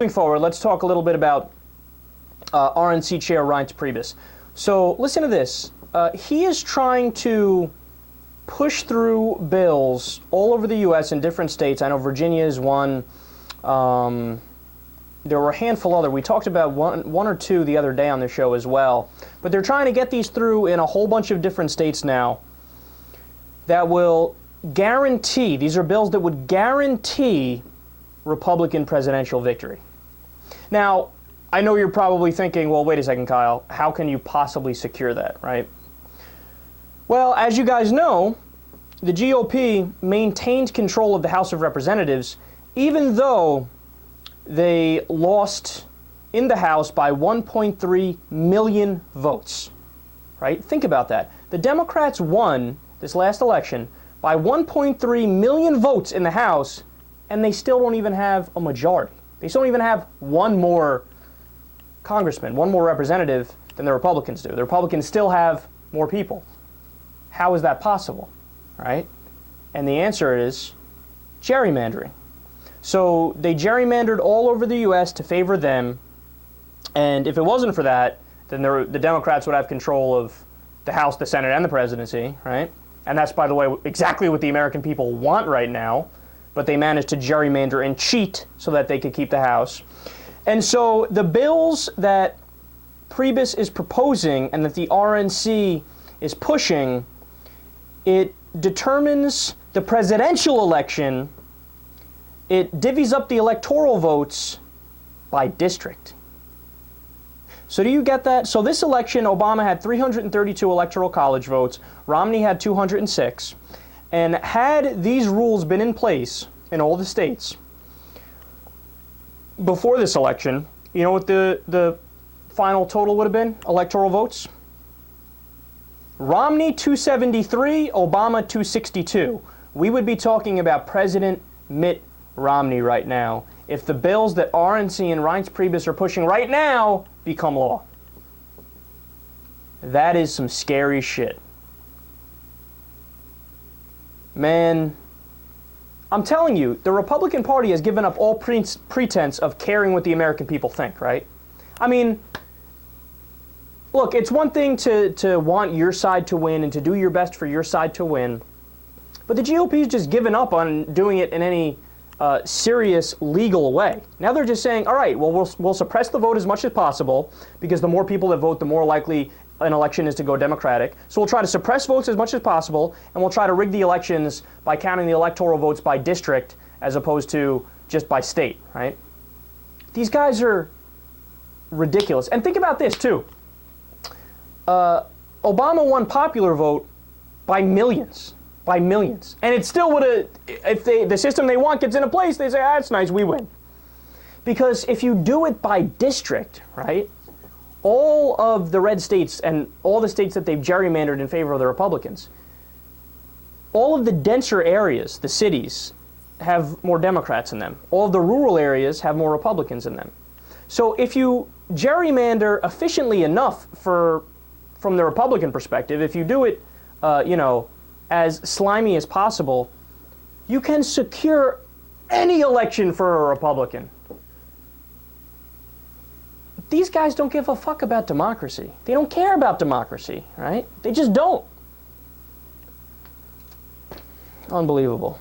Moving forward, let's talk a little bit about RNC Chair Reince Priebus. So listen to this. He is trying to push through bills all over the U.S. in different states. I know Virginia is one. There were a handful other. We talked about one or two the other day on the show as well. But they're trying to get these through in a whole bunch of different states now that will guarantee, these are bills that would guarantee Republican presidential victory. Now, I know you're probably thinking, well, wait a second, Kyle, how can you possibly secure that, right? Well, as you guys know, the GOP maintained control of the House of Representatives even though they lost in the House by 1.3 million votes, right? Think about that. The Democrats won this last election by 1.3 million votes in the House, and they still don't even have a majority. They still don't even have one more congressman, one more representative than the Republicans do. The Republicans still have more people. How is that possible, right? And the answer is gerrymandering. So they gerrymandered all over the U.S. to favor them, and if it wasn't for that, then the Democrats would have control of the House, the Senate, and the presidency, right? And that's, by the way, exactly what the American people want right now, but they managed to gerrymander and cheat so that they could keep the House. And so the bills that Priebus is proposing and that the RNC is pushing, it determines the presidential election. It divvies up the electoral votes by district. So do you get that? So this election, Obama had 332 electoral college votes. Romney had 206. And had these rules been in place in all the states before this election, you know what the final total would have been, electoral votes? Romney 273, Obama 262. We would be talking about President Mitt Romney right now if the bills that RNC and Reince Priebus are pushing right now become law. That is some scary shit. Man, I'm telling you, the Republican Party has given up all pretense of caring what the American people think, right? I mean, look, it's one thing to want your side to win and to do your best for your side to win, but the GOP's just given up on doing it in any serious legal way. Now they're just saying, all right, well, we'll suppress the vote as much as possible because the more people that vote, the more likely an election is to go Democratic. So we'll try to suppress votes as much as possible, and we'll try to rig the elections by counting the electoral votes by district as opposed to just by state, right? These guys are ridiculous. And think about this, too. Obama won popular vote by millions. By millions. And it still would have, if the system they want gets into place, they say, ah, it's nice, we win. Because if you do it by district, right, all of the red states and all the states that they've gerrymandered in favor of the Republicans, all of the denser areas, the cities, have more Democrats in them. All of the rural areas have more Republicans in them. So if you gerrymander efficiently enough from the Republican perspective, if you do it, as slimy as possible, you can secure any election for a Republican. These guys don't give a fuck about democracy. They don't care about democracy, right? They just don't. Unbelievable.